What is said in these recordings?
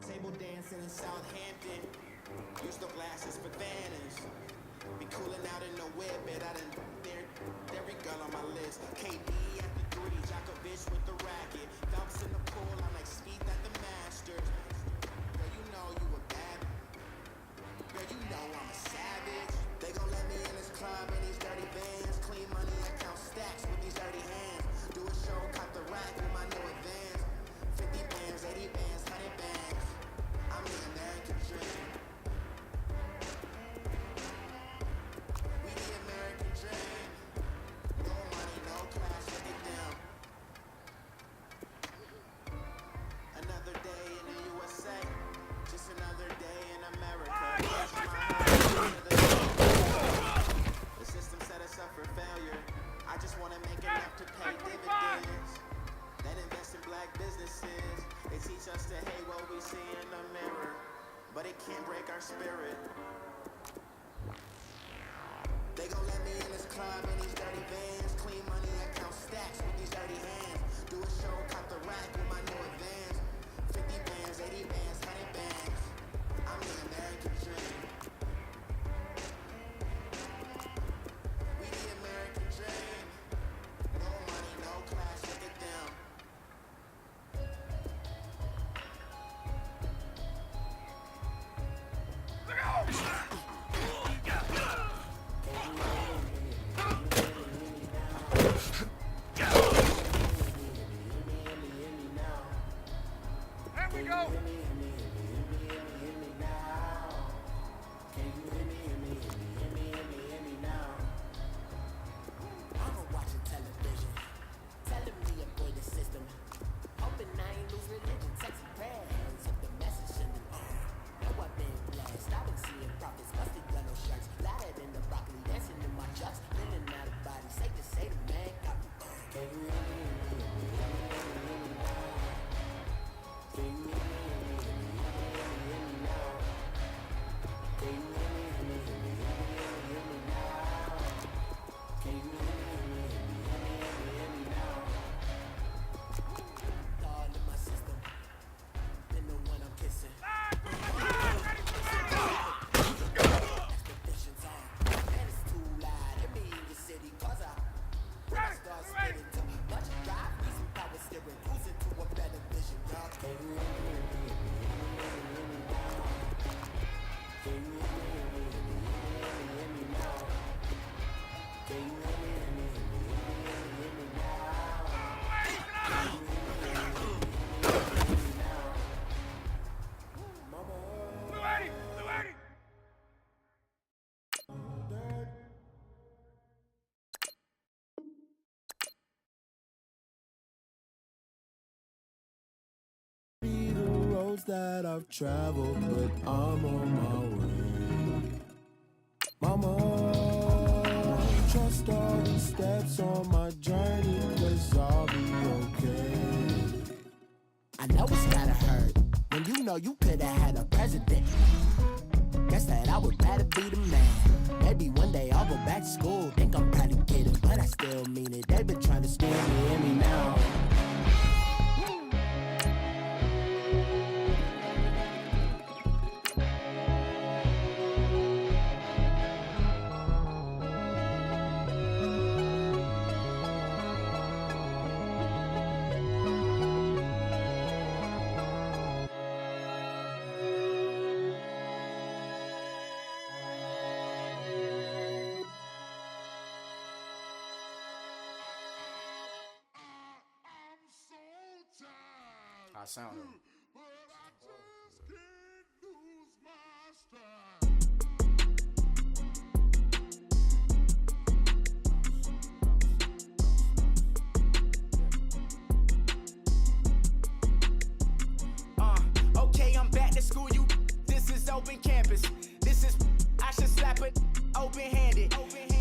Table dancing in Southampton. Use the glasses for Thanos. Be cooling out in the whip, but I done every girl on my list. KD at the three, Djokovic with the racket. Phelps in the pool, I'm like Speed at the Masters. Girl, you know you a bad. Girl, you know I'm a savage. They gon' let me in this club in these dirty bands. Clean money, I count stacks with these dirty hands. Do a show, cop the rack with my new advance. 50 bands, 80 bands, 100 bands. I'm the American dream. We the American dream. No money, no class, look it down. Another day in the USA. Just another day in America. The system set us up for failure. I just wanna make enough to pay dividends. Then invest in black businesses. They teach us to hate what we see in the mirror, but it can't break our spirit. They gon' let me in this club in these dirty vans. Clean money, I count stacks with these dirty hands. Do a show, cop the rack with my new advance. 50 bands, 80 bands, 100 bands. I'm the American dream. We the American dream. No money, no class, look at them. There we go. I'm watching television, telling me avoid the system. Hoping I ain't lose religion, sexy prayers of the message in the know I've been blessed. I've been seeing prophets, busted yellow shirts, louder than the broccoli, dancing in my chucks, living out of body. Safe to say the man got me. Can you hear me? Can you hear me? That I've traveled, but I'm on my way. Mama, trust all the steps on my journey, 'cause I'll be okay. I know it's gotta hurt when you know you could've had a president. Guess that I would rather be the man. Maybe one day I'll go back to school. Think I'm probably kidding, but I still mean it. They've been trying to steal me in me now. I sound it. Okay, I'm back to school, you. This is open campus. This is, I should slap it open-handed.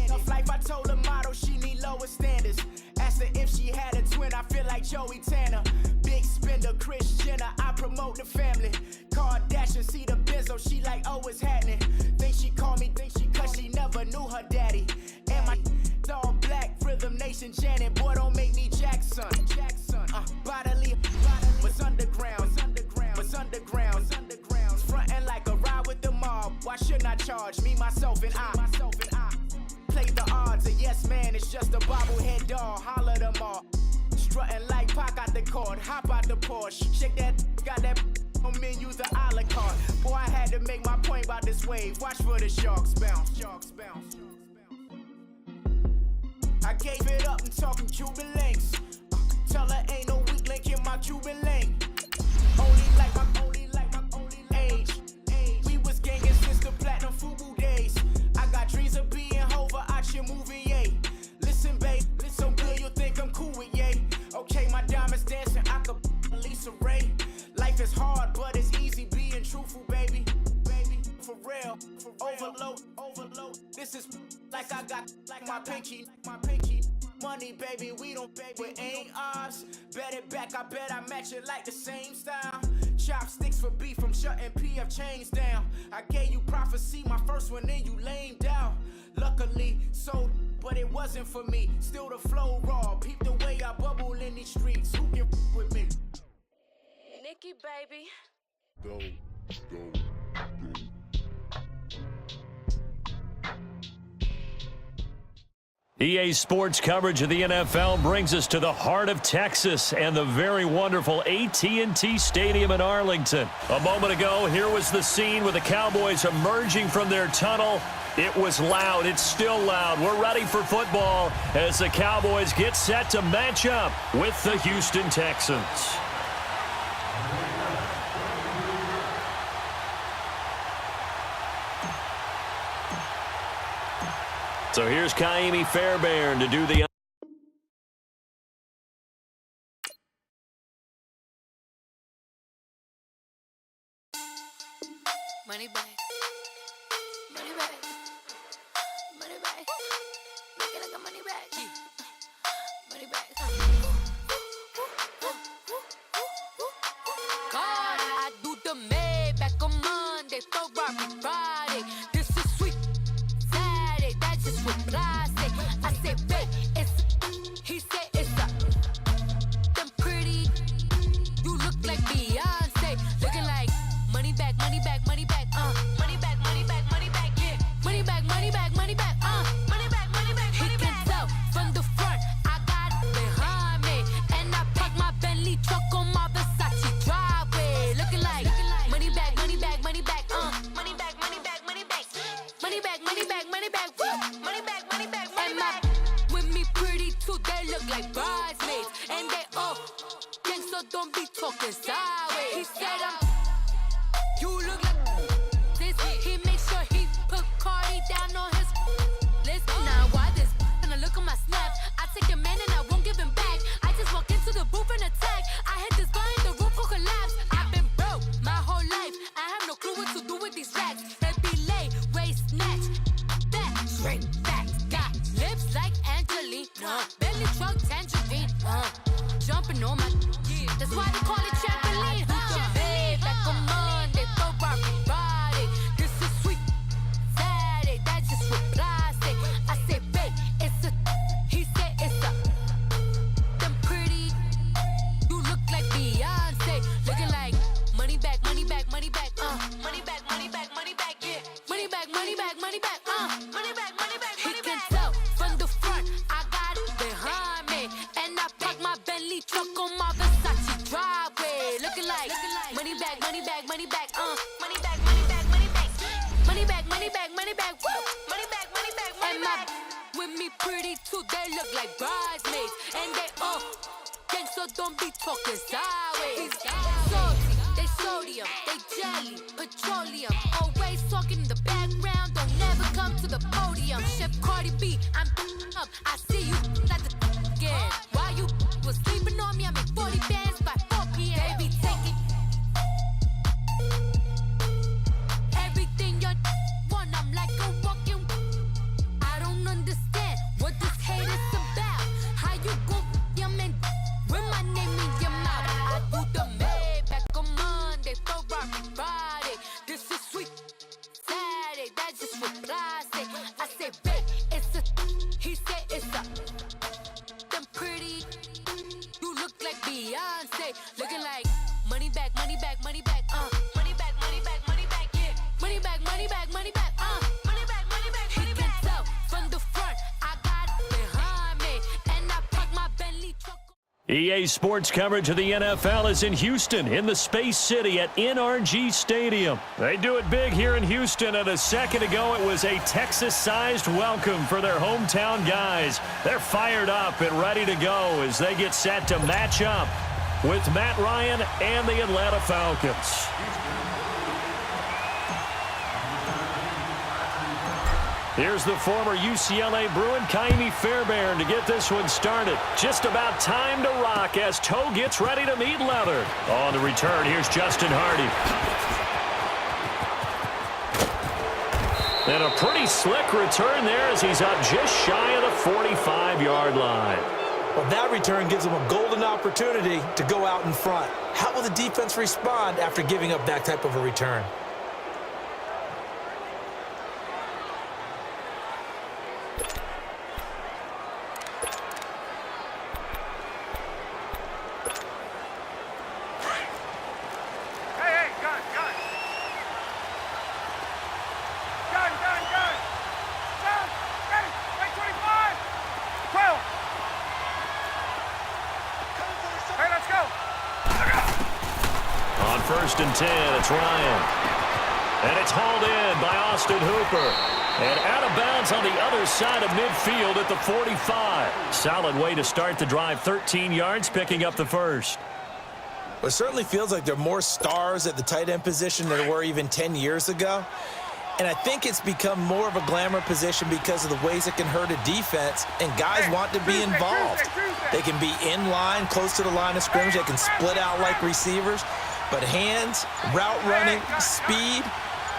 Tough life, I told her motto, she need lower standards. Asked her if she had a twin, I feel like Joey Tanner. Big spender, Kris Jenner, I promote the family. Kardashian, see the benzo, she like, oh, it's happening. Think she called me, cause she never knew her daddy. And my all black, Rhythm Nation, Janet, boy, don't make me Jackson. Bodily, was underground. Frontin' like a ride with the mob. Why shouldn't I charge me, myself, and I? Play the odds, a yes man, it's just a bobblehead doll. Holler them all. Strutting like Pac out the court, hop out the Porsche. Shake that, got that on menu, the a la carte. Boy, I had to make my point about this wave. Watch for the sharks bounce. I gave it up and talking Cuban links. Tell her ain't no weak link in my Cuban lane. Only like my age. We was gangin' since the platinum FUBU days. I got dreams of being Hova out your movie, yay. Listen, babe, so good you think I'm cool with yay. Okay, my diamonds dancing, I could Lisa Ray. Life is hard, but it's easy being truthful, baby. For real, overload. This is like I got like my pinky. Money, baby, we don't pay, but ain't ours. Bet it back, I bet I match it like the same style. Chopsticks for beef from shutting PF chains down. I gave you prophecy, my first one, then you lamed out. Luckily, sold, but it wasn't for me. Still the flow raw, peep the way I bubble in these streets. Who can with me? Nikki, baby. Go. EA Sports coverage of the NFL brings us to the heart of Texas and the very wonderful AT&T Stadium in Arlington. A moment ago, here was the scene with the Cowboys emerging from their tunnel. It was loud. It's still loud. We're ready for football as the Cowboys get set to match up with the Houston Texans. So here's Kaimi Fairbairn to do the... Money back. Make it like a money back. Money back. God, I do the Maybach on Monday, Ferrari Friday. This is sweet Saturday, that's just what I say. I say, babe, he said it's a. Them pretty, you look like Beyonce. Looking like money back, yeah. Money back, money back, yeah. Money back, he can tell from the front, I got it behind me. And I park my Bentley truck on my Versace driveway. Looking like money back, woo. Money back, money back, and my with me pretty too, they look like bridesmaids. And they all gang, so don't be talking sideways. He said you look like this. He makes sure he put Cardi down on his list. Now why this? When I look at my snap, I take a man and I won't give him back. I just walk into the booth and attack. I hit this guy in the roof will collapse. I've been broke my whole life. I have no clue what to do with these racks. Heavy lay, waist snatch, back, straight back, got lips they look like bridesmaids. And they all gang, so don't be talking sideways. Salty, they sodium, they jelly, petroleum. Always talking in the background, don't never come to the podium. Chef Cardi B, I'm up, I see you like the again. While you was sleeping on me, I make 40 bands by 4 p.m. Baby, take it. Everything you want, I'm like a walking. I don't understand what this hate is about. How you go, your man, with my name in your mouth. I do the Maybach on Monday, Ferrari Friday. This is sweet Saturday, that's just what I say. I say, babe, it's a, he said it's a. Them pretty, you look like Beyonce, looking like money back, money back, money back, money back, money back, money back, yeah, money back, money back, money back, money back, money back, money back. He can tell from the front, I got it behind me, and I park my Bentley truck. EA Sports coverage of the NFL is in Houston, in the Space City at NRG Stadium. They do it big here in Houston, and a second ago it was a Texas-sized welcome for their hometown guys. They're fired up and ready to go as they get set to match up with Matt Ryan and the Atlanta Falcons. Here's the former UCLA Bruin, Kaimi Fairbairn, to get this one started. Just about time to rock as Toe gets ready to meet leather. On the return, here's Justin Hardy. And a pretty slick return there as he's up just shy of the 45-yard line. Well, that return gives them a golden opportunity to go out in front. How will the defense respond after giving up that type of a return? First and 10, it's Ryan. And it's hauled in by Austin Hooper. And out of bounds on the other side of midfield at the 45. Solid way to start the drive, 13 yards, picking up the first. Well, it certainly feels like there are more stars at the tight end position than there were even 10 years ago. And I think it's become more of a glamour position because of the ways it can hurt a defense, and guys want to be involved. They can be in line, close to the line of scrimmage. They can split out like receivers. But hands, route running, speed,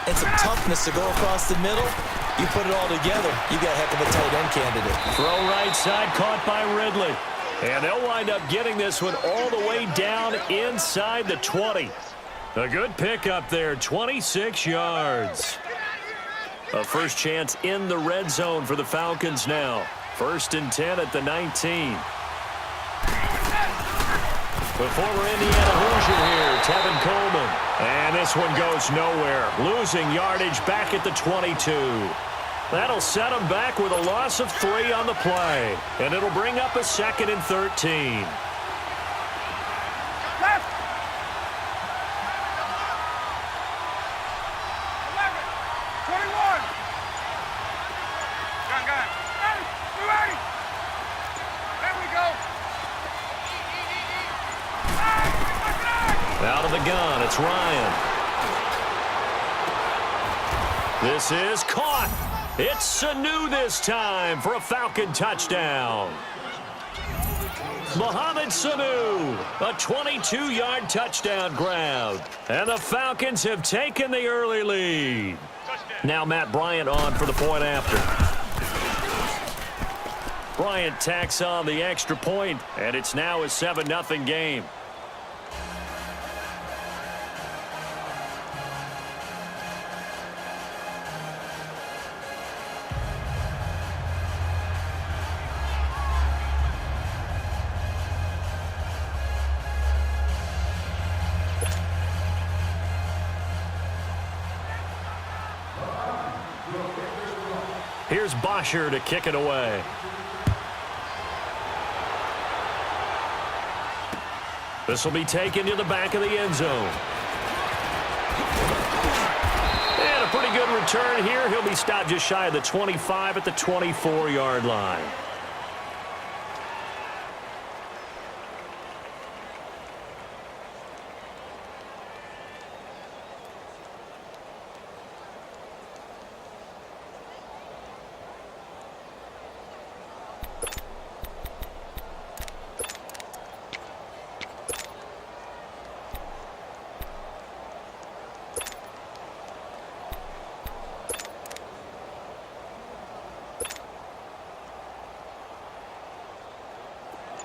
and some toughness to go across the middle, you put it all together, you got a heck of a tight end candidate. Throw right side, caught by Ridley. And they'll wind up getting this one all the way down inside the 20. A good pickup there, 26 yards. A first chance in the red zone for the Falcons now. First and 10 at the 19. The former Indiana Hoosier here, Tevin Coleman. And this one goes nowhere. Losing yardage back at the 22. That'll set them back with a loss of 3 on the play. And it'll bring up a second and 13. Left. 11. 21. Gun. Hey, there we go. Out of the gun, it's Ryan. This is caught. It's Sanu this time for a Falcon touchdown. Mohamed Sanu, a 22-yard touchdown grab. And the Falcons have taken the early lead. Now Matt Bryant on for the point after. Bryant tacks on the extra point, and it's now a 7-0 game. Here's Bosher to kick it away. This will be taken to the back of the end zone. And a pretty good return here. He'll be stopped just shy of the 25 at the 24-yard line.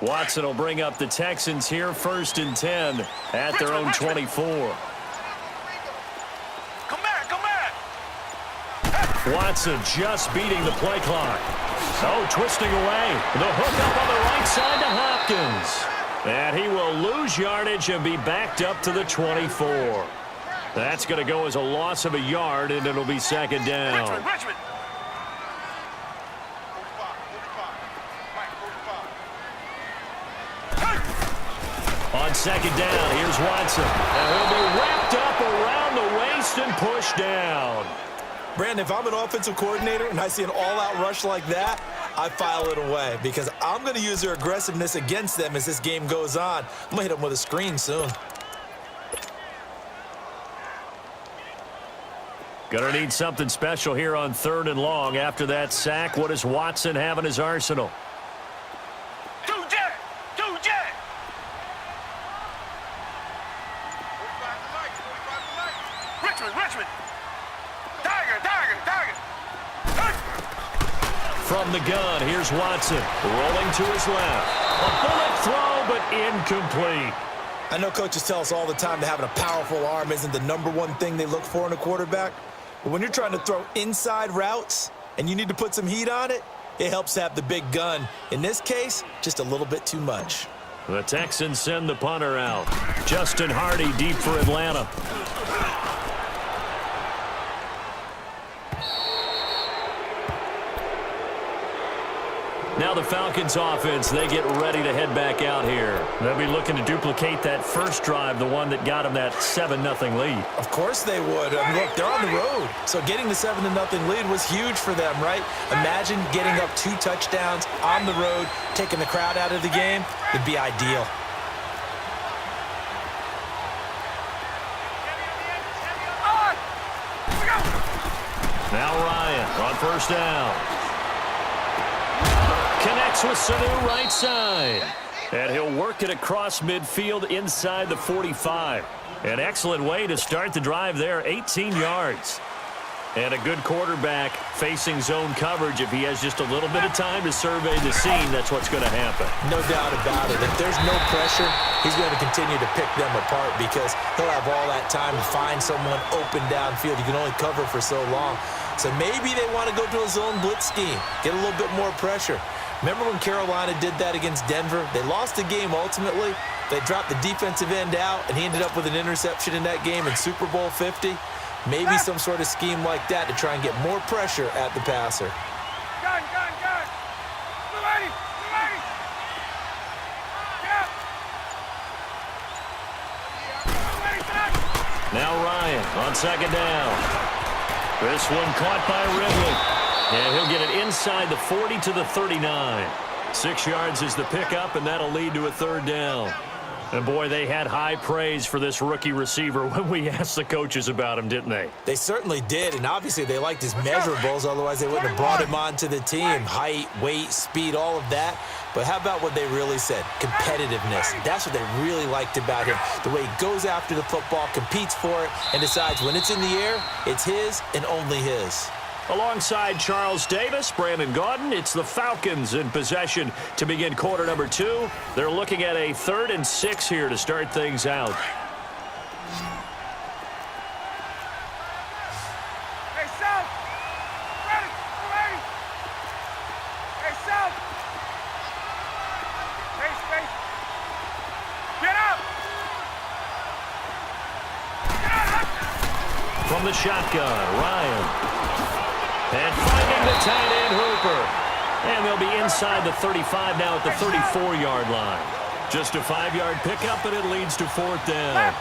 Watson will bring up the Texans here, 1st and 10 at their own 24. Come back. Watson just beating the play clock. Oh, twisting away. The hook up on the right side to Hopkins. And he will lose yardage and be backed up to the 24. That's going to go as a loss of a yard, and it'll be 2nd down. Richmond. On 2nd down, here's Watson. And he'll be wrapped up around the waist and pushed down. Brandon, if I'm an offensive coordinator and I see an all-out rush like that, I file it away because I'm going to use their aggressiveness against them as this game goes on. I'm going to hit them with a screen soon. Gonna need something special here on 3rd and long. After that sack, what does Watson have in his arsenal? Two jet. Richmond. Tiger. From the gun, here's Watson. Rolling to his left. A bullet throw, but incomplete. I know coaches tell us all the time that having a powerful arm isn't the #1 thing they look for in a quarterback. But when you're trying to throw inside routes and you need to put some heat on it, it helps to have the big gun. In this case, just a little bit too much. The Texans send the punter out. Justin Hardy deep for Atlanta. Now the Falcons offense, they get ready to head back out here. They'll be looking to duplicate that first drive, the one that got them that 7-0 lead. Of course they would. I mean, look, they're on the road. So getting the 7-0 lead was huge for them, right? Imagine getting up 2 touchdowns on the road, taking the crowd out of the game. It'd be ideal. Now Ryan on 1st down. Connects with Sanu right side. And he'll work it across midfield inside the 45. An excellent way to start the drive there, 18 yards. And a good quarterback facing zone coverage. If he has just a little bit of time to survey the scene, that's what's going to happen. No doubt about it. If there's no pressure, he's going to continue to pick them apart because he'll have all that time to find someone open downfield. You can only cover for so long. So maybe they want to go to a zone blitz scheme, get a little bit more pressure. Remember when Carolina did that against Denver? They lost the game ultimately. They dropped the defensive end out, and he ended up with an interception in that game in Super Bowl 50. Maybe some sort of scheme like that to try and get more pressure at the passer. Gun. Blue lady. Get up. Now Ryan on 2nd down. This one caught by Ridley. And he'll get it inside the 40 to the 39. 6 yards is the pickup, and that'll lead to a 3rd down. And, boy, they had high praise for this rookie receiver when we asked the coaches about him, didn't they? They certainly did, and obviously they liked his measurables. Otherwise, they wouldn't have brought him onto the team. Height, weight, speed, all of that. But how about what they really said? Competitiveness. That's what they really liked about him. The way he goes after the football, competes for it, and decides when it's in the air, it's his and only his. Alongside Charles Davis, Brandon Gaudin, it's the Falcons in possession to begin quarter number 2. They're looking at a 3rd and 6 here to start things out. Hey, South. Ready. Hey, South. Space. Get up. From the shotgun, Ryan. And finding the tight end, Hooper. And they'll be inside the 35 now at the 34-yard line. Just a 5-yard pickup, and it leads to 4th down.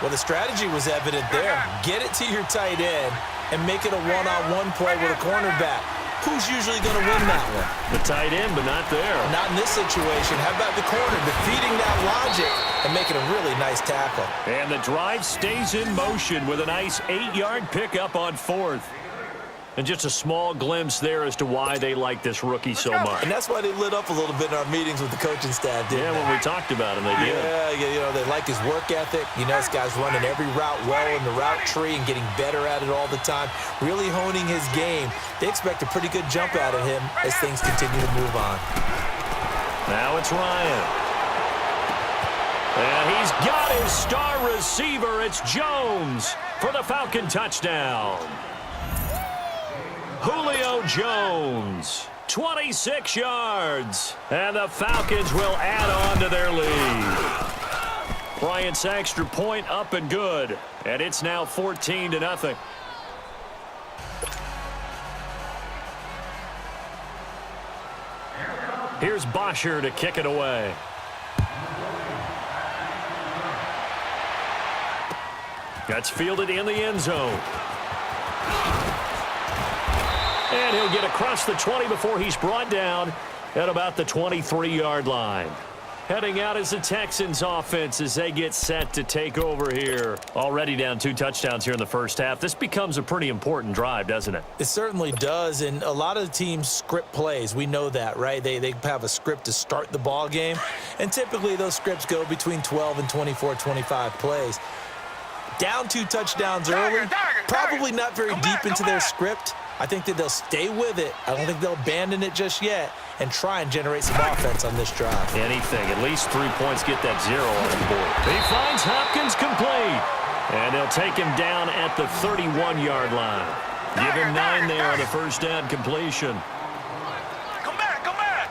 Well, the strategy was evident there. Get it to your tight end and make it a one-on-one play with a cornerback. Who's usually going to win that one? The tight end, but not there. Not in this situation. How about the corner defeating that logic and making a really nice tackle? And the drive stays in motion with a nice 8-yard pickup on 4th. And just a small glimpse there as to why they like this rookie so much. And that's why they lit up a little bit in our meetings with the coaching staff, didn't they? When we talked about him, they did. Yeah, you know, they like his work ethic. You know, this guy's running every route well in the route tree and getting better at it all the time, really honing his game. They expect a pretty good jump out of him as things continue to move on. Now it's Ryan. And he's got his star receiver. It's Jones for the Falcon touchdown. Julio Jones, 26 yards. And the Falcons will add on to their lead. Bryant's extra point up and good. And it's now 14-0. Here's Bosher to kick it away. That's fielded in the end zone. And he'll get across the 20 before he's brought down at about the 23-yard line. Heading out is the Texans offense as they get set to take over here. Already down 2 touchdowns here in the first half. This becomes a pretty important drive, doesn't it? It certainly does, and a lot of the teams script plays. We know that, right? They have a script to start the ball game, and typically those scripts go between 12 and 24, 25 plays. Down 2 touchdowns early, probably not very deep into their script. I think that they'll stay with it. I don't think they'll abandon it just yet and try and generate some offense on this drive. Anything. At least 3 points, get that 0 on the board. He finds Hopkins complete. And they'll take him down at the 31-yard line. Give him 9 there on the first down completion. Come back, come back.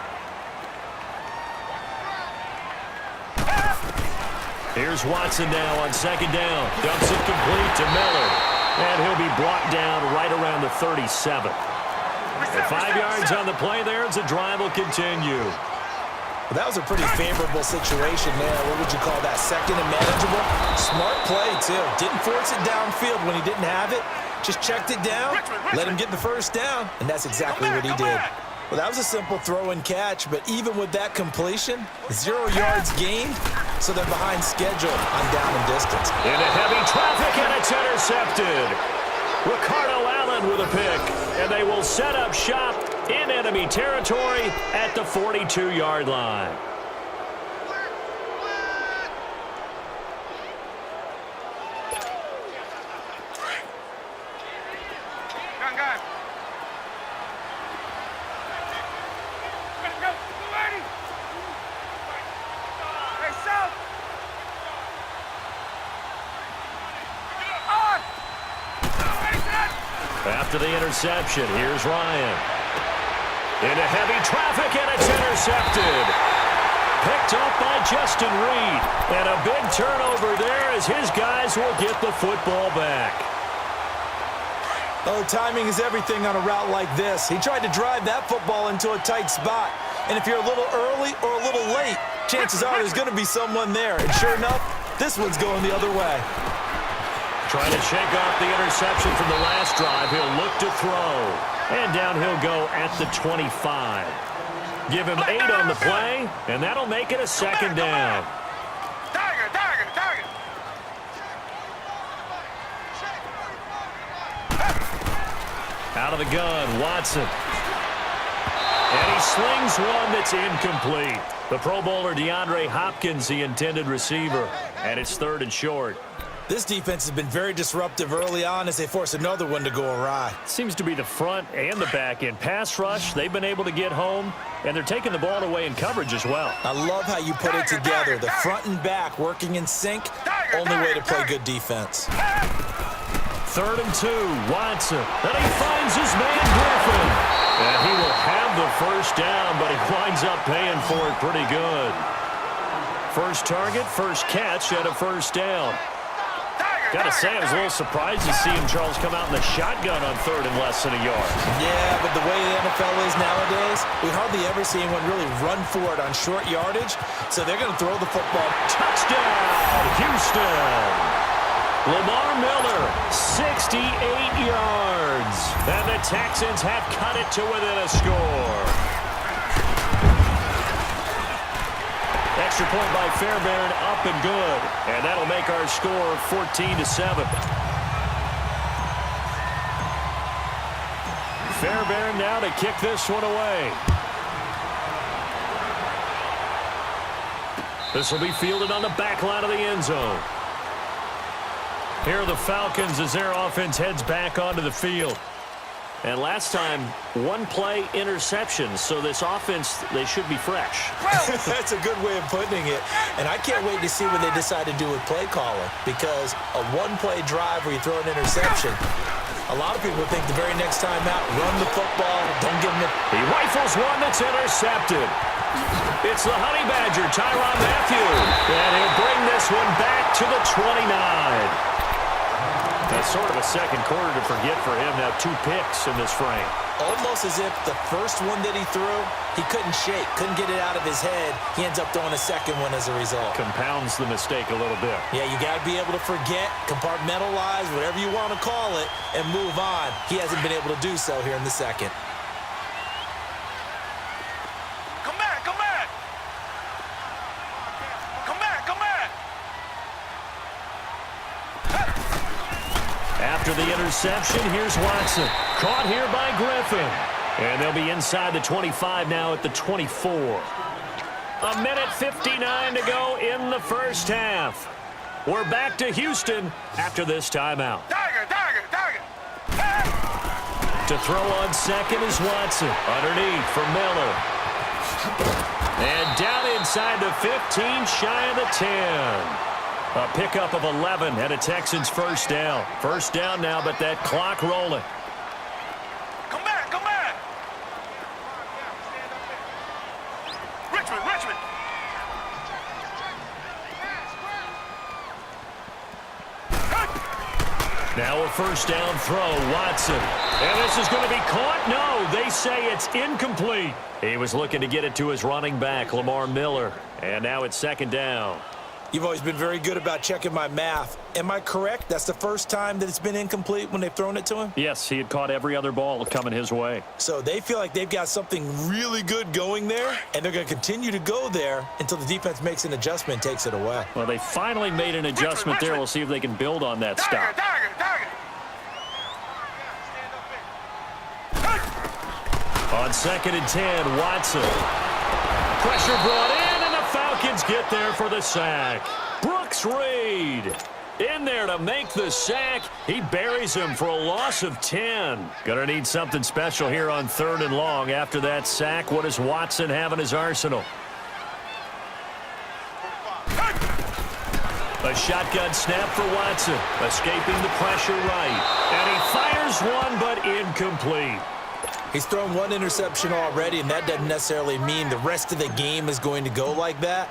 Here's Watson now on second down. Dumps it complete to Miller. And he'll be brought down right around the 37. And 5 yards on the play there as the drive will continue. Well, that was a pretty favorable situation there. What would you call that? Second and manageable? Smart play, too. Didn't force it downfield when he didn't have it. Just checked it down, let him get the first down, and that's exactly what he did. Well, that was a simple throw and catch, but even with that completion, 0 yards gained, so they're behind schedule on down and distance. Into heavy traffic, and it's intercepted. Ricardo Allen with a pick, and they will set up shop in enemy territory at the 42-yard line. Gun. Go, lady. Hey, South. On. After the interception, here's Ryan. Into heavy traffic, and it's intercepted. Picked up by Justin Reed. And a big turnover there as his guys will get the football back. Oh, timing is everything on a route like this. He tried to drive that football into a tight spot. And if you're a little early or a little late, chances are there's going to be someone there. And sure enough, this one's going the other way. Trying to shake off the interception from the last drive. He'll look to throw. And down he'll go at the 25. Give him 8 on the play, and that'll make it a second down. Tiger. Out of the gun, Watson. And he slings one that's incomplete. The Pro Bowler DeAndre Hopkins, the intended receiver. And it's 3rd and short. This defense has been very disruptive early on as they force another one to go awry. Seems to be the front and the back end. Pass rush, they've been able to get home, and they're taking the ball away in coverage as well. I love how you put it together. The front and back working in sync. Only way to play good defense. 3rd and 2, Watson. And he finds his man Griffin. And he will have the first down, but he winds up paying for it pretty good. First target, first catch at a first down. Got to say, I was a little surprised to see him, Charles, come out in the shotgun on 3rd and less than a yard. Yeah, but the way the NFL is nowadays, we hardly ever see anyone really run for it on short yardage, so they're going to throw the football. Touchdown, Houston! Lamar Miller, 68 yards. And the Texans have cut it to within a score. Extra point by Fairbairn, up and good. And that'll make our score 14-7. Fairbairn now to kick this one away. This will be fielded on the back line of the end zone. Here are the Falcons as their offense heads back onto the field. And last time, one play interception. So this offense, they should be fresh. That's a good way of putting it. And I can't wait to see what they decide to do with play calling, because a one-play drive where you throw an interception, a lot of people think the very next time out, run the football, don't give them He rifles one that's intercepted. It's the Honey Badger, Tyrann Mathieu. And he'll bring this one back to the 29. That's sort of a second quarter to forget for him. Now 2 picks in this frame. almost as if the first one that he threw, he couldn't shake, couldn't get it out of his head. He ends up throwing a second one as a result. Compounds the mistake a little bit. Yeah, you got to be able to forget, compartmentalize, whatever you want to call it, and move on. He hasn't been able to do so here in the second. Come back, come back! Come back, come back! After the interception, here's Watson. Caught here by Griffin. And they'll be inside the 25 now at the 24. A minute 59 to go in the first half. We're back to Houston after this timeout. Tiger, tiger, tiger! To throw on second is Watson. Underneath for Miller. And down inside the 15, shy of the 10. A pickup of 11 and a Texans first down. First down now, but that clock rolling. Come back, come back! Richmond, Richmond! Now a first down throw, Watson. And this is going to be caught? No, they say it's incomplete. He was looking to get it to his running back, Lamar Miller. And now it's second down. You've always been very good about checking my math. Am I correct? That's the first time that it's been incomplete when they've thrown it to him? Yes, he had caught every other ball coming his way. So they feel like they've got something really good going there, and they're going to continue to go there until the defense makes an adjustment and takes it away. Well, they finally made an adjustment there. We'll see if they can build on that stop. Tiger, tiger, tiger! On second and 10, Watson. Pressure brought in. Falcons get there for the sack. Brooks Reed in there to make the sack. He buries him for a loss of 10. Gonna need something special here on third and long after that sack. What does Watson have in his arsenal? A shotgun snap for Watson. Escaping the pressure right. And he fires one, but incomplete. He's thrown one interception already, and that doesn't necessarily mean the rest of the game is going to go like that.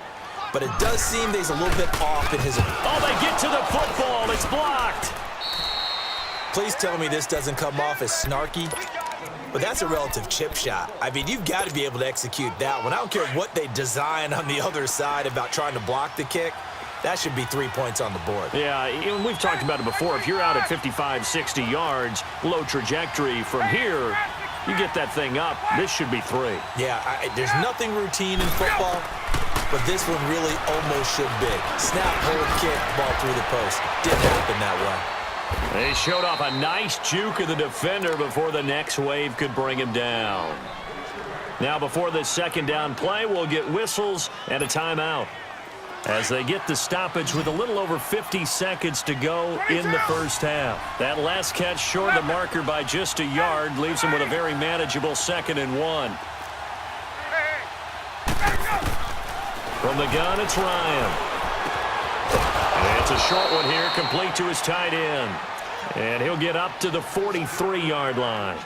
But it does seem that he's a little bit off in his... Oh, they get to the football. It's blocked. Please tell me this doesn't come off as snarky. But that's a relative chip shot. I mean, you've got to be able to execute that one. I don't care what they design on the other side about trying to block the kick. That should be 3 points on the board. Yeah, we've talked about it before. If you're out at 55, 60 yards, low trajectory from here, you get that thing up, this should be 3. Yeah, there's nothing routine in football, but this one really almost should be. Snap, hold, kick, ball through the post. Didn't happen that way. They showed off a nice juke of the defender before the next wave could bring him down. Now, before this second down play, we'll get whistles and a timeout as they get the stoppage with a little over 50 seconds to go in the first half. That last catch short of the marker by just a yard leaves them with a very manageable 2nd and 1. From the gun, it's Ryan. And it's a short one here, complete to his tight end. And he'll get up to the 43-yard line.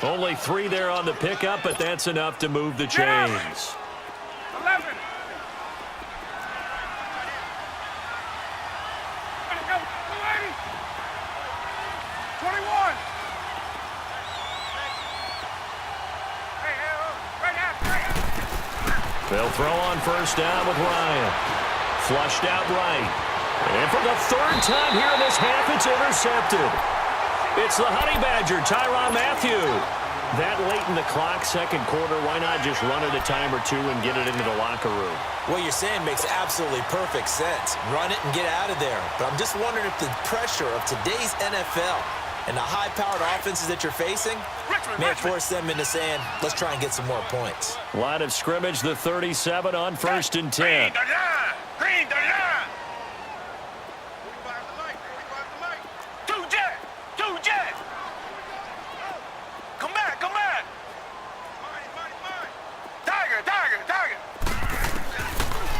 Only 3 there on the pickup, but that's enough to move the chains. 11! They'll throw on first down with Ryan. Flushed out right. And for the 3rd time here in this half, it's intercepted. It's the Honey Badger, Tyrann Mathieu. That late in the clock, second quarter, why not just run it a time or two and get it into the locker room? What you're saying makes absolutely perfect sense. Run it and get out of there. But I'm just wondering if the pressure of today's NFL and the high-powered offenses that you're facing may force them into saying, let's try and get some more points. Line of scrimmage, the 37 on 1st and 10. Green the line! Two jet! Two jet!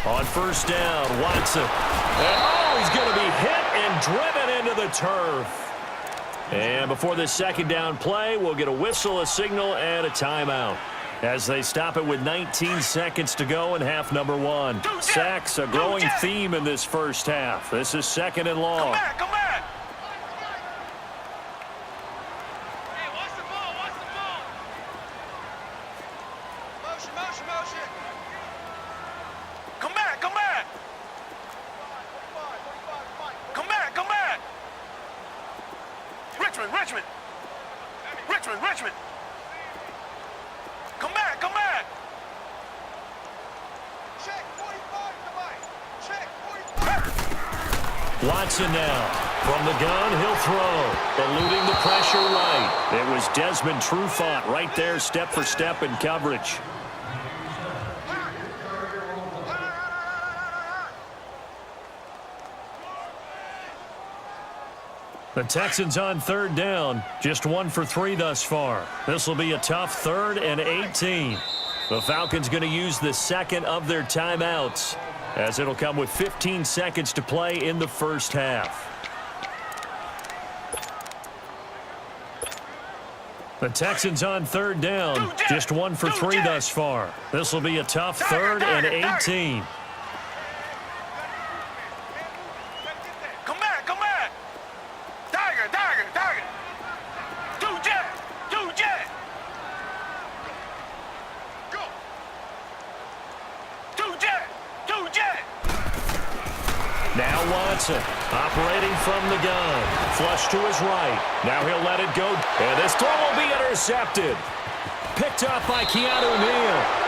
On first down, Watson. And, he's going to be hit and driven into the turf. And before this second down play, we'll get a whistle, a signal, and a timeout as they stop it with 19 seconds to go in half number one. Sacks, a growing theme in this first half. This is second and long. Come back. Richmond. Come back. Check 45 tonight. Check 45. Watson now. From the gun, he'll throw. Eluding the pressure right. It was Desmond Trufant right there, step for step in coverage. The Texans on third down, just 1 for 3 thus far. This will be a tough 3rd and 18. The Falcons going to use the second of their timeouts, as it'll come with 15 seconds to play in the first half. The Texans on third down, just 1 for 3 thus far. This will be a tough 3rd and 18. Now Watson, operating from the gun. Flush to his right. Now he'll let it go. And this throw will be intercepted. Picked up by Keanu Neal.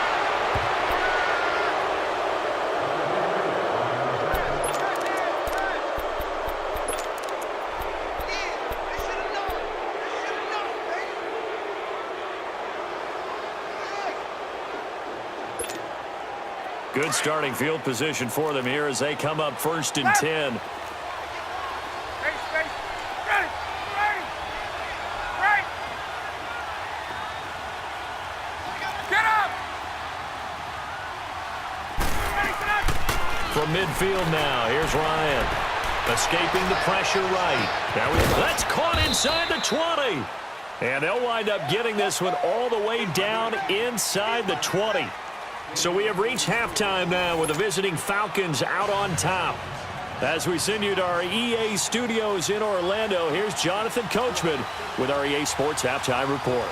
Good starting field position for them here as they come up 1st and 10. From midfield now, here's Ryan. Escaping the pressure right. Now that's caught inside the 20. And they'll wind up getting this one all the way down inside the 20. So we have reached halftime now with the visiting Falcons out on top. As we send you to our EA studios in Orlando, here's Jonathan Coachman with our EA Sports Halftime Report.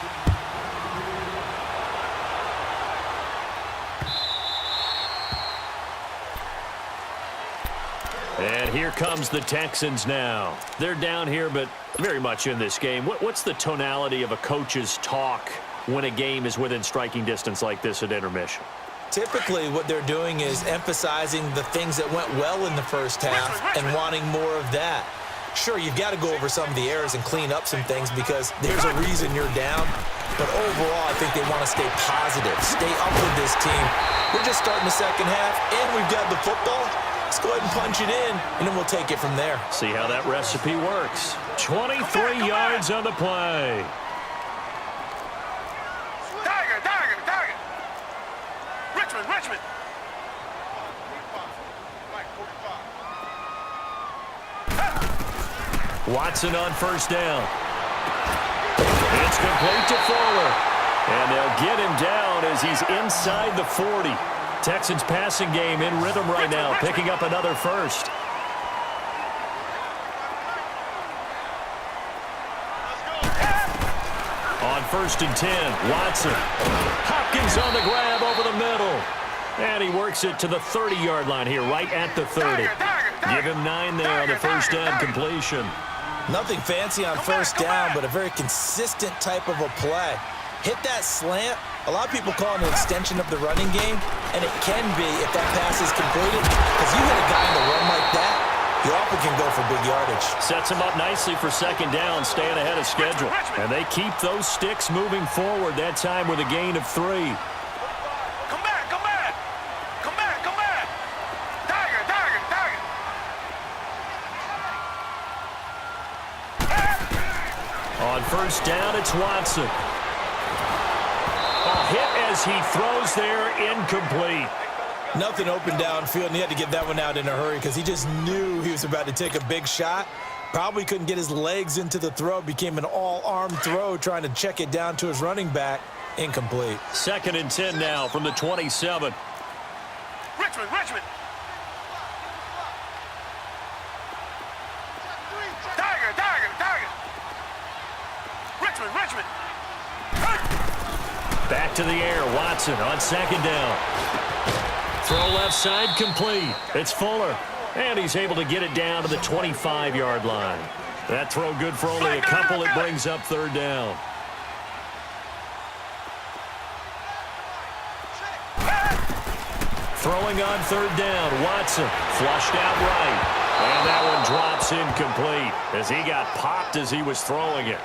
And here comes the Texans now. They're down here, but very much in this game. What's the tonality of a coach's talk when a game is within striking distance like this at intermission? Typically, what they're doing is emphasizing the things that went well in the first half and wanting more of that. Sure, you've got to go over some of the errors and clean up some things because there's a reason you're down. But overall, I think they want to stay positive, stay up with this team. We're just starting the second half, and we've got the football. Let's go ahead and punch it in, and then we'll take it from there. See how that recipe works. 23 yards on the play. Richmond. Watson on first down. It's complete to Fuller. And they'll get him down as he's inside the 40. Texans passing game in rhythm right now, picking up another first. On 1st and 10, Watson. Hopkins on the grab over the middle. And he works it to the 30-yard line here, right at the 30. Give him 9 there on the first down completion. Nothing fancy on first down, but a very consistent type of a play. Hit that slant. A lot of people call it an extension of the running game, and it can be if that pass is completed. Because you hit a guy in the run like that, he often can go for big yardage. Sets him up nicely for second down, staying ahead of schedule. And they keep those sticks moving forward, that time with a gain of 3. Come back. On first down, it's Watson. A hit as he throws there, incomplete. Nothing open downfield, and he had to get that one out in a hurry because he just knew he was about to take a big shot. Probably couldn't get his legs into the throw. Became an all-arm throw trying to check it down to his running back. Incomplete. 2nd and 10 now from the 27. Richmond. Tiger. Richmond. Back to the air. Watson on 2nd down. Throw left side complete. It's Fuller. And he's able to get it down to the 25-yard line. That throw good for only a couple. It brings up 3rd down. Throwing on 3rd down. Watson flushed out right. And that one drops incomplete as he got popped as he was throwing it.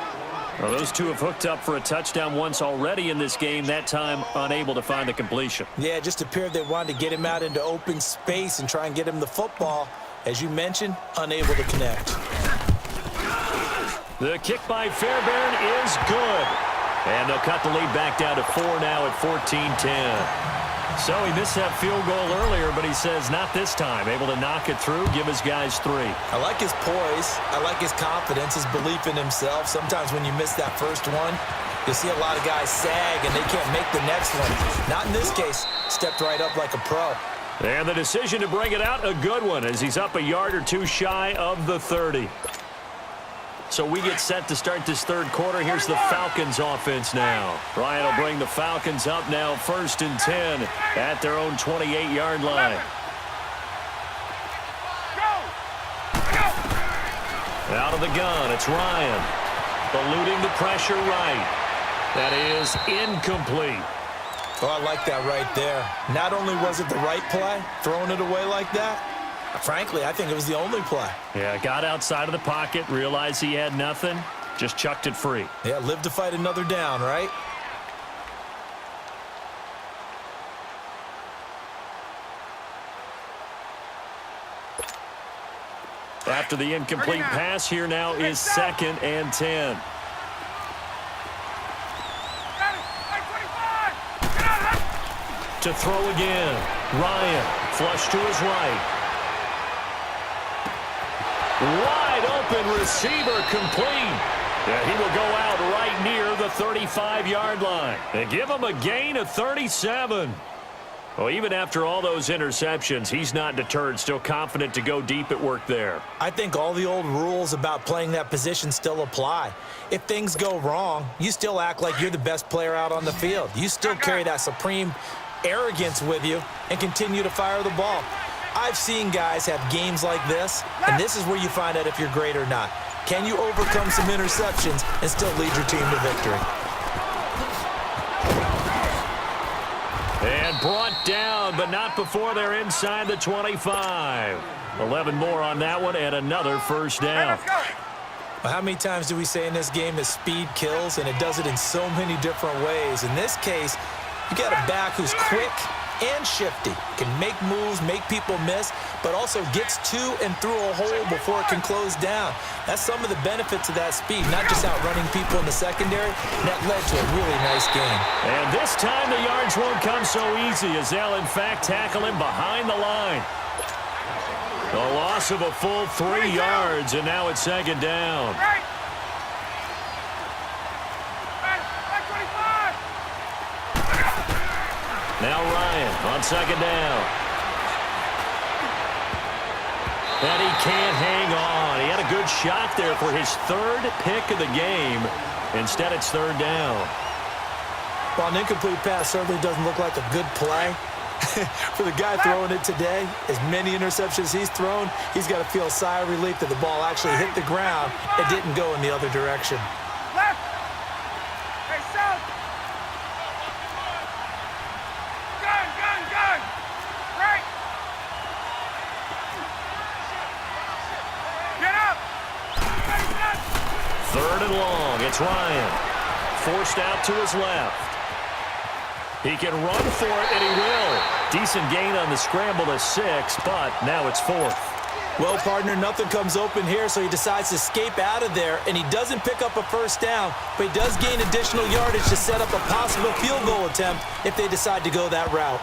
Well, those two have hooked up for a touchdown once already in this game, that time unable to find the completion. Yeah, it just appeared they wanted to get him out into open space and try and get him the football. As you mentioned, unable to connect. The kick by Fairbairn is good. And they'll cut the lead back down to 4 now at 14-10. So he missed that field goal earlier, but he says not this time. Able to knock it through, give his guys 3. I like his poise. I like his confidence, his belief in himself. Sometimes when you miss that first one, you'll see a lot of guys sag and they can't make the next one. Not in this case. Stepped right up like a pro. And the decision to bring it out, a good one, as he's up a yard or two shy of the 30. So we get set to start this 3rd quarter. Here's the Falcons offense now. Ryan will bring the Falcons up now 1st and 10 at their own 28-yard line. Out of the gun, it's Ryan. Eluding the pressure right. That is incomplete. Oh, I like that right there. Not only was it the right play, throwing it away like that, frankly, I think it was the only play. Yeah, got outside of the pocket, realized he had nothing, just chucked it free. Yeah, live to fight another down, right? After the incomplete pass, here now is 2nd and 10. To throw again. Ryan, flush to his right. Wide open receiver complete. Yeah, he will go out right near the 35-yard line. And give him a gain of 37. Well, even after all those interceptions, he's not deterred, still confident to go deep at work there. I think all the old rules about playing that position still apply. If things go wrong, you still act like you're the best player out on the field. You still carry that supreme arrogance with you and continue to fire the ball. I've seen guys have games like this, and this is where you find out if you're great or not. Can you overcome some interceptions and still lead your team to victory? And brought down, but not before they're inside the 25. 11 more on that one, and another 1st down. Well, how many times do we say in this game that speed kills, and it does it in so many different ways? In this case, you got a back who's quick and shifty, can make moves, make people miss, but also gets to and through a hole before it can close down. That's some of the benefits of that speed, not just outrunning people in the secondary. That led to a really nice game. And this time the yards won't come so easy as they'll, in fact, tackle him behind the line. A loss of a full 3 yards, and now it's 2nd down. Now Ryan on 2nd down. And he can't hang on. He had a good shot there for his 3rd pick of the game. Instead, it's 3rd down. Well, an incomplete pass certainly doesn't look like a good play. For the guy throwing it today, as many interceptions he's thrown, he's got to feel a sigh of relief that the ball actually hit the ground and didn't go in the other direction. Left. Hey, south. Gun. Right. Get up. 3rd and long. It's Ryan. Forced out to his left. He can run for it, and he will. Decent gain on the scramble to 6, but now it's 4th. Well, partner, nothing comes open here, so he decides to escape out of there, and he doesn't pick up a 1st down, but he does gain additional yardage to set up a possible field goal attempt if they decide to go that route.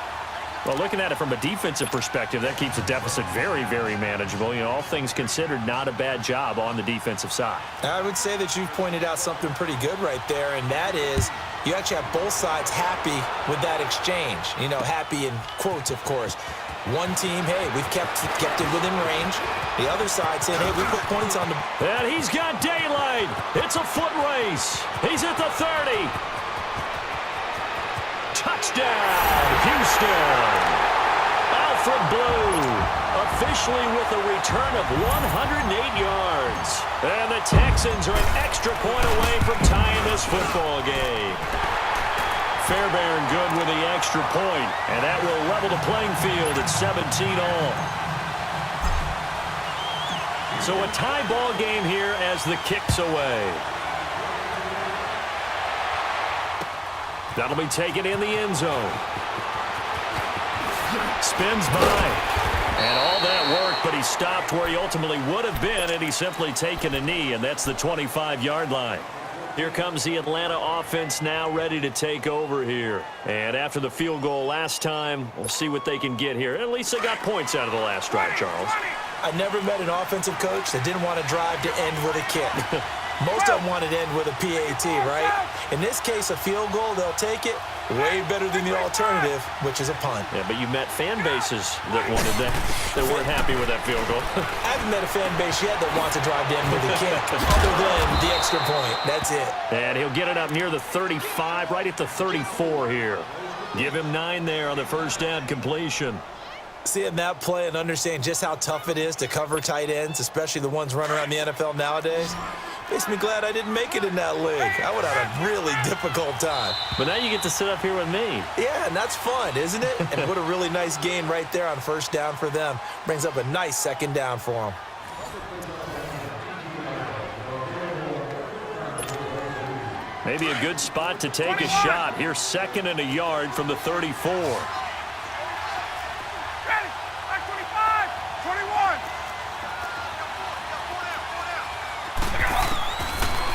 Well, looking at it from a defensive perspective, that keeps the deficit very, very manageable. You know, all things considered, not a bad job on the defensive side. I would say that you've pointed out something pretty good right there, and that is you actually have both sides happy with that exchange. You know, happy in quotes, of course. One team, hey, we've kept it within range. The other side saying, hey, we put points on the... And he's got daylight. It's a foot race. He's at the 30. Touchdown, Houston. Alfred Blue officially with a return of 108 yards. And the Texans are an extra point away from tying this football game. Fairbairn good with the extra point, and that will level the playing field at 17 all. So a tie ball game here as the kick's away. That'll be taken in the end zone. Spins by. And all that work, but he stopped where he ultimately would have been, and he's simply taken a knee, and that's the 25-yard line. Here comes the Atlanta offense now ready to take over here. And after the field goal last time, we'll see what they can get here. At least they got points out of the last drive, Charles. I never met an offensive coach that didn't want to drive to end with a kick. Most of them wanted to end with a PAT, right? In this case, a field goal, they'll take it. Way better than the alternative, which is a punt. Yeah, but you met fan bases that wanted that, that weren't happy with that field goal. I haven't met a fan base yet that wants to drive to end with a kick, other than the extra point. That's it. And he'll get it up near the 35, right at the 34 here. Give him 9 there on the first down completion. Seeing that play and understanding just how tough it is to cover tight ends, especially the ones running around the NFL nowadays, makes me glad I didn't make it in that league. I would have a really difficult time. But now you get to sit up here with me. Yeah, and that's fun, isn't it? And what a really nice gain right there on first down for them. Brings up a nice second down for them. Maybe a good spot to take a shot. Here's 2nd and a yard from the 34.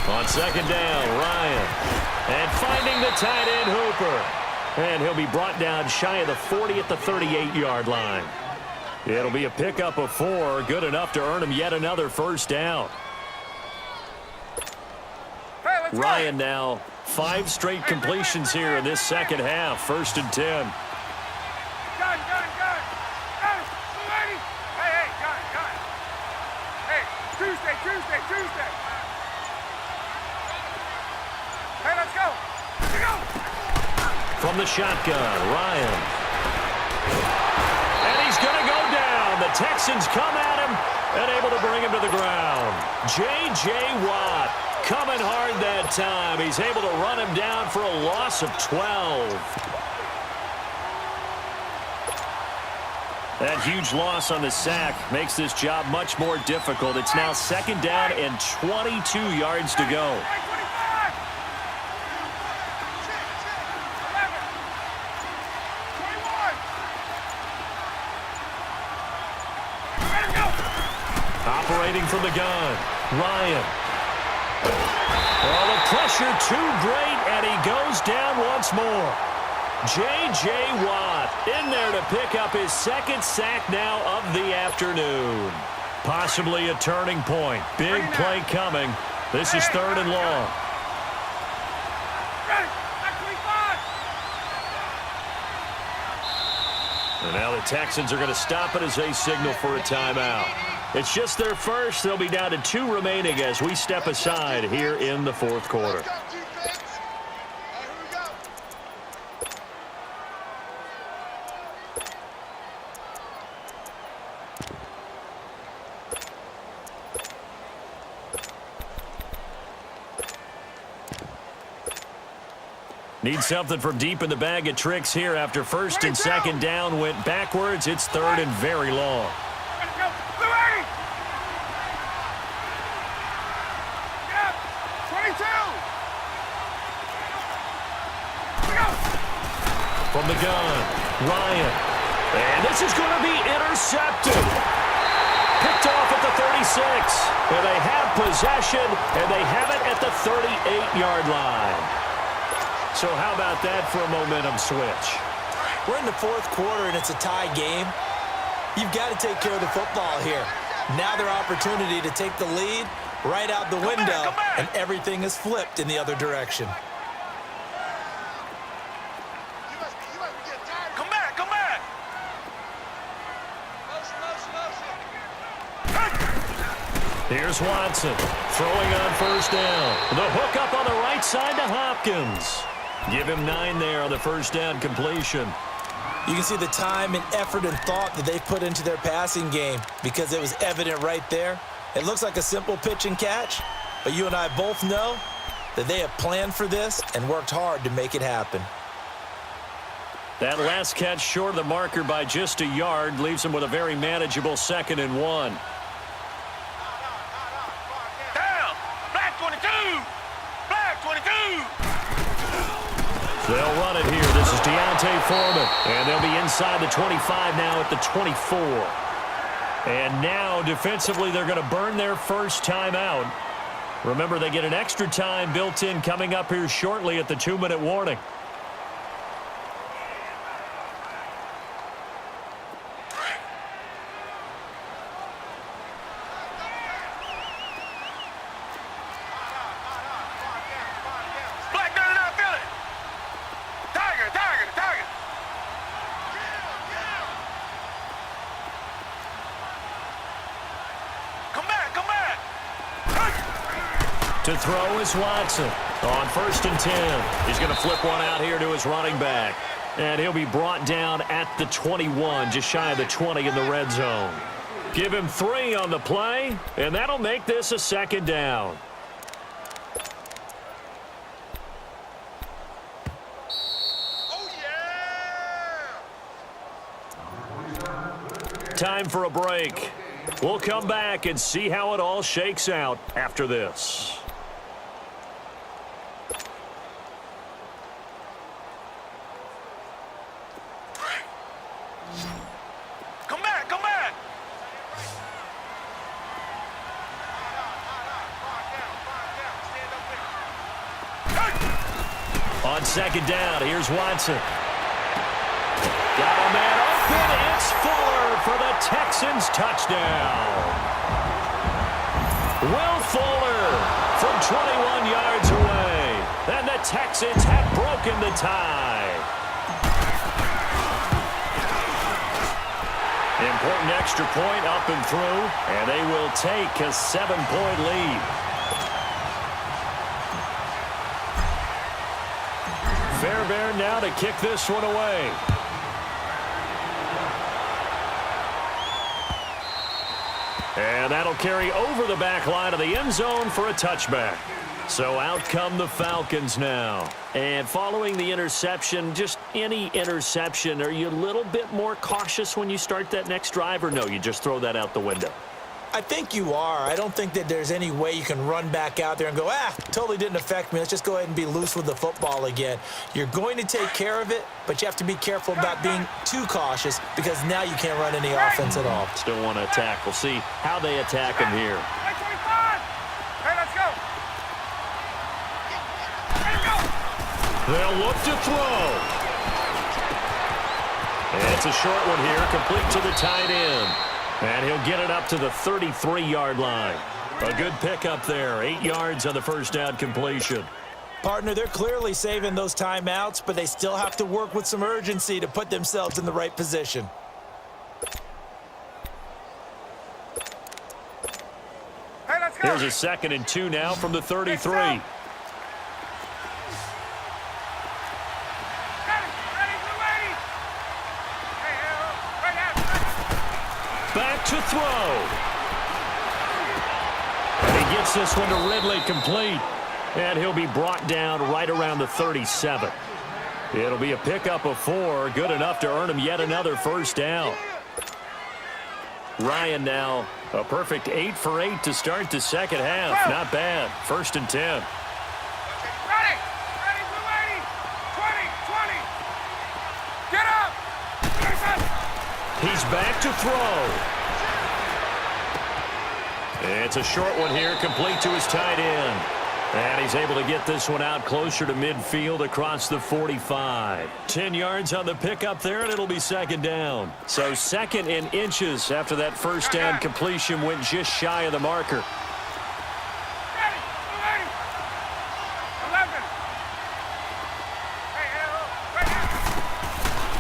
On 2nd down, Ryan. And finding the tight end, Hooper. And he'll be brought down shy of the 40 at the 38-yard line. It'll be a pickup of 4, good enough to earn him yet another first down. Ryan now 5 straight completions here in this second half. 1st and 10. Gun. Hey, gun. Hey, Tuesday. Hey, let's go. From the shotgun, Ryan. And he's going to go down. The Texans come at him and able to bring him to the ground. J.J. Watt coming hard that time. He's able to run him down for a loss of 12. That huge loss on the sack makes this job much more difficult. It's now 2nd down and 22 yards to go. Operating from the gun, Ryan. Well, the pressure too great, and he goes down once more. J.J. Watt in there to pick up his 2nd sack now of the afternoon. Possibly a turning point. Big play coming. This is 3rd and long. And now the Texans are going to stop it as they signal for a timeout. It's just their first. They'll be down to 2 remaining as we step aside here in the 4th quarter. Need something from deep in the bag of tricks here after 1st and 2nd down went backwards. It's 3rd and very long. From the gun, Ryan. And this is going to be intercepted. Picked off at the 36. And they have possession, and they have it at the 38-yard line. So how about that for a momentum switch? We're in the fourth quarter, and it's a tie game. You've got to take care of the football here. Now their opportunity to take the lead right out the window, and everything is flipped in the other direction. Come back, come back. Here's Watson throwing on first down. The hook up on the right side to Hopkins. Give him 9 there on the first down completion. You can see the time and effort and thought that they put into their passing game because it was evident right there. It looks like a simple pitch and catch, but you and I both know that they have planned for this and worked hard to make it happen. That last catch short of the marker by just a yard leaves them with a very manageable 2nd and 1. Down. Black 22. Black 22. They'll run it here. This is Deontay Foreman. And they'll be inside the 25 now at the 24. And now, defensively, they're going to burn their first timeout. Remember, they get an extra time built in coming up here shortly at the 2-minute warning. To throw is Watson on 1st and 10. He's going to flip one out here to his running back. And he'll be brought down at the 21, just shy of the 20 in the red zone. Give him 3 on the play, and that'll make this a 2nd down. Oh, yeah! Time for a break. We'll come back and see how it all shakes out after this. Come back, come back! On 2nd down, here's Watson. Got a man open. It's Fuller for the Texans touchdown. Will Fuller from 21 yards away. And the Texans have broken the tie. Important extra point up and through, and they will take a 7-point lead. Fairbairn now to kick this one away. And that'll carry over the back line of the end zone for a touchback. So out come the Falcons now. And following the interception, just any interception, are you a little bit more cautious when you start that next drive, or no, you just throw that out the window? I think you are. I don't think that there's any way you can run back out there and go, totally didn't affect me. Let's just go ahead and be loose with the football again. You're going to take care of it, but you have to be careful about being too cautious because now you can't run any offense at all. Still want to attack. We'll see how they attack him here. Hey, let's go. They'll look to throw. And it's a short one here, complete to the tight end. And he'll get it up to the 33-yard line. A good pickup there, 8 yards on the first down completion. Partner, they're clearly saving those timeouts, but they still have to work with some urgency to put themselves in the right position. Hey, let's go. Here's a 2nd and 2 now from the 33. Back to throw. And he gets this one to Ridley complete. And he'll be brought down right around the 37. It'll be a pickup of 4. Good enough to earn him yet another first down. Ryan now a perfect 8 for 8 to start the second half. Not bad. 1st and 10. Ready, 280, 20. Get up. He's back to throw. It's a short one here, complete to his tight end. And he's able to get this one out closer to midfield across the 45. 10 yards on the pickup there, and it'll be second down. So second in inches after that first down completion went just shy of the marker. Ready, 11. Hey,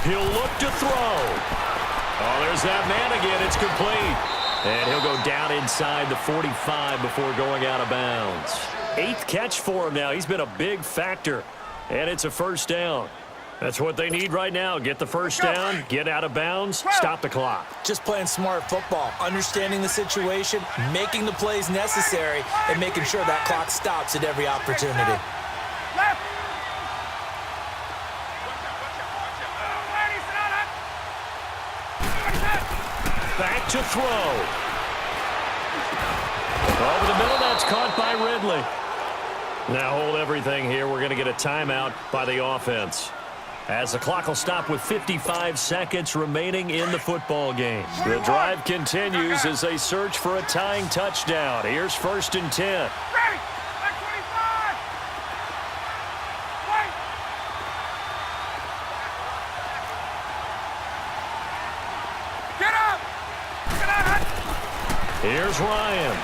He'll look to throw. Oh, there's that man again. It's complete. And he'll go down inside the 45 before going out of bounds. 8th catch for him now. He's been a big factor. And it's a first down. That's what they need right now. Get the first down, get out of bounds, stop the clock. Just playing smart football, understanding the situation, making the plays necessary, and making sure that clock stops at every opportunity. Left. Back to throw. Over the middle, that's caught by Ridley. Now hold everything here. We're going to get a timeout by the offense. As the clock will stop with 55 seconds remaining in the football game. The drive continues as they search for a tying touchdown. Here's 1st and 10. Ready. Back 25. Wait. Get up. Get out. Here's Ryan.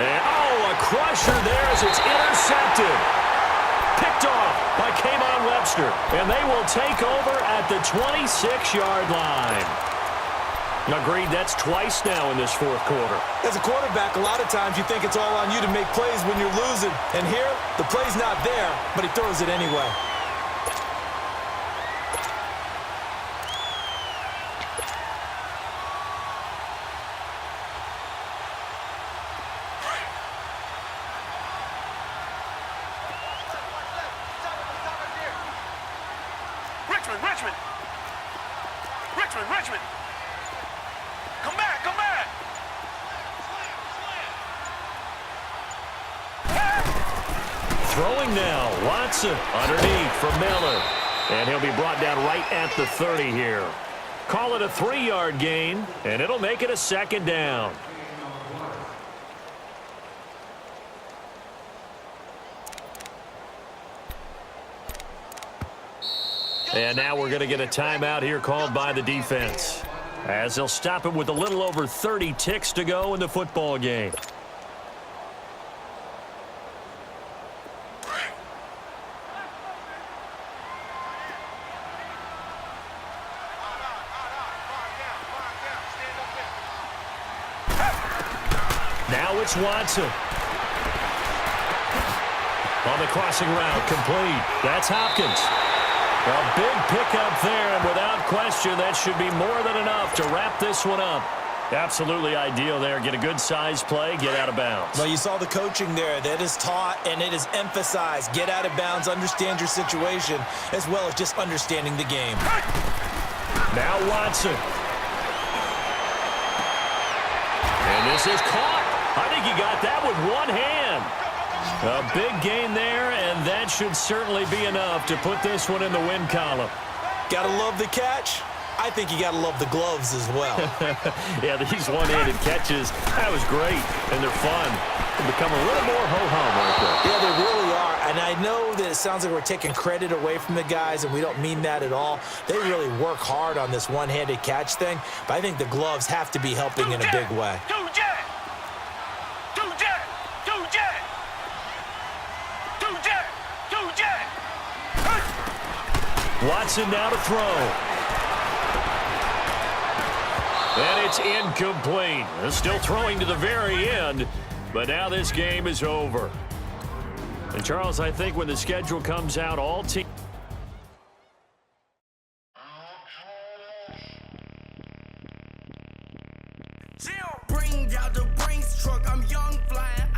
And, a crusher there as it's intercepted. Picked off by K'Von Webster. And they will take over at the 26-yard line. Agreed, that's twice now in this fourth quarter. As a quarterback, a lot of times you think it's all on you to make plays when you're losing. And here, the play's not there, but he throws it anyway. Richmond. Come back. Throwing now, Watson underneath for Miller. And he'll be brought down right at the 30 here. Call it a 3-yard gain, and it'll make it a second down. And now we're going to get a timeout here called by the defense, as they'll stop it with a little over 30 ticks to go in the football game. Now it's Watson. On the crossing route, complete. That's Hopkins. A big pickup there, and without question, that should be more than enough to wrap this one up. Absolutely ideal there. Get a good size play, get out of bounds. Well, you saw the coaching there. That is taught and it is emphasized. Get out of bounds, understand your situation, as well as just understanding the game. Now Watson. And this is caught. I think he got that with one hand. A big gain there, and that should certainly be enough to put this one in the win column. Gotta love the catch. I think you gotta love the gloves as well. Yeah, these one-handed catches, that was great, and they're fun. They become a little more ho-hum right there. Yeah, they really are, and I know that it sounds like we're taking credit away from the guys, and we don't mean that at all. They really work hard on this one-handed catch thing, but I think the gloves have to be helping in a big way. Watson now to throw. And it's incomplete. They're still throwing to the very end, but now this game is over. And Charles, I think when the schedule comes out, all teams... Bring out the Brinks truck, I'm young flying.